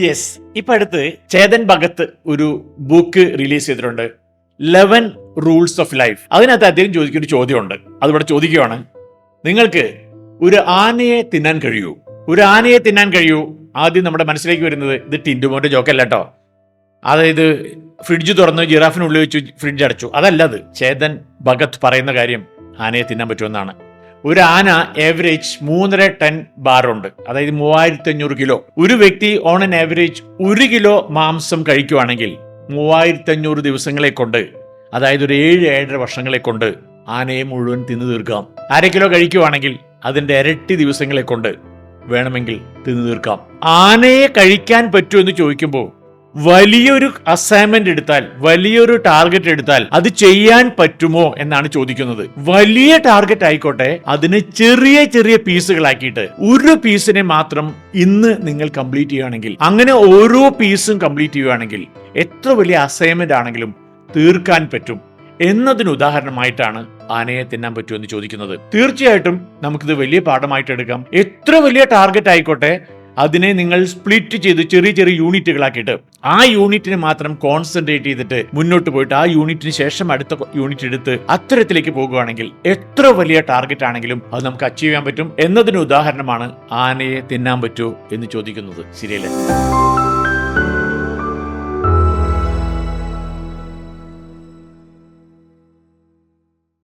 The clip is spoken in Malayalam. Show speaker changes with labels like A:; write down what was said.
A: യെസ്, ഇപ്പൊ അടുത്ത് ചേതൻ ഭഗത് ഒരു ബുക്ക് റിലീസ് ചെയ്തിട്ടുണ്ട്, 11 റൂൾസ് ഓഫ് ലൈഫ്. അതിനകത്ത് അദ്ദേഹം ചോദിക്കുന്ന ഒരു ചോദ്യമുണ്ട്. അതിവിടെ ചോദിക്കുകയാണ്, നിങ്ങൾക്ക് ഒരു ആനയെ തിന്നാൻ കഴിയൂ? ഒരു ആനയെ തിന്നാൻ കഴിയൂ? ആദ്യം നമ്മുടെ മനസ്സിലേക്ക് വരുന്നത് ഇത് ടിൻഡുമോന്റെ ജോക്കല്ല കേട്ടോ. അതായത് ഫ്രിഡ്ജ് തുറന്ന് ജിറാഫിനുള്ളിൽ വെച്ച് ഫ്രിഡ്ജ് അടച്ചു, അതല്ല. അത് ചേതൻ ഭഗത് പറയുന്ന കാര്യം ആനയെ തിന്നാൻ പറ്റുമെന്നാണ്. ഒരു ആന ഏവറേജ് 3.5 ടൺ ഭാരമുണ്ട്, അതായത് 3500 കിലോ. ഒരു വ്യക്തി ഓൺ ആൻ ആവറേജ് 1 കിലോ മാംസം കഴിക്കുവാണെങ്കിൽ 3500 ദിവസങ്ങളെ കൊണ്ട്, അതായത് ഒരു 7-7.5 വർഷങ്ങളെ കൊണ്ട് ആനയെ മുഴുവൻ തിന്നു തീർക്കാം. 1/2 കിലോ കഴിക്കുവാണെങ്കിൽ അതിന്റെ ഇരട്ടി ദിവസങ്ങളെ കൊണ്ട് വേണമെങ്കിൽ തിന്നു തീർക്കാം. ആനയെ കഴിക്കാൻ പറ്റുമെന്ന് ചോദിക്കുമ്പോൾ വലിയൊരു അസൈൻമെന്റ് എടുത്താൽ, വലിയൊരു ടാർഗറ്റ് എടുത്താൽ അത് ചെയ്യാൻ പറ്റുമോ എന്നാണ് ചോദിക്കുന്നത്. വലിയ ടാർഗറ്റ് ആയിക്കോട്ടെ, അതിന് ചെറിയ ചെറിയ പീസുകളാക്കിയിട്ട് ഒരു പീസിനെ മാത്രം ഇന്ന് നിങ്ങൾ കംപ്ലീറ്റ് ചെയ്യുകയാണെങ്കിൽ, അങ്ങനെ ഓരോ പീസും കംപ്ലീറ്റ് ചെയ്യുകയാണെങ്കിൽ എത്ര വലിയ അസൈൻമെന്റ് ആണെങ്കിലും തീർക്കാൻ പറ്റും എന്നതിന് ഉദാഹരണമായിട്ടാണ് ആനയെ തിന്നാൻ പറ്റുമെന്ന് ചോദിക്കുന്നത്. തീർച്ചയായിട്ടും നമുക്കിത് വലിയ പാഠമായിട്ട് എടുക്കാം. എത്ര വലിയ ടാർഗറ്റ് ആയിക്കോട്ടെ, അതിനെ നിങ്ങൾ സ്പ്ലിറ്റ് ചെയ്ത് ചെറിയ ചെറിയ യൂണിറ്റുകളാക്കിയിട്ട് ആ യൂണിറ്റിന് മാത്രം കോൺസെൻട്രേറ്റ് ചെയ്തിട്ട് മുന്നോട്ട് പോയിട്ട് ആ യൂണിറ്റിന് ശേഷം അടുത്ത യൂണിറ്റ് എടുത്ത് അത്തരത്തിലേക്ക് പോകുകയാണെങ്കിൽ എത്ര വലിയ ടാർഗറ്റ് ആണെങ്കിലും അത് നമുക്ക് അച്ചീവ് ചെയ്യാൻ പറ്റും എന്നതിന് ഉദാഹരണമാണ് ആനയെ തിന്നാൻ പറ്റുമോ എന്ന് ചോദിക്കുന്നത്. ശരിയല്ലേ?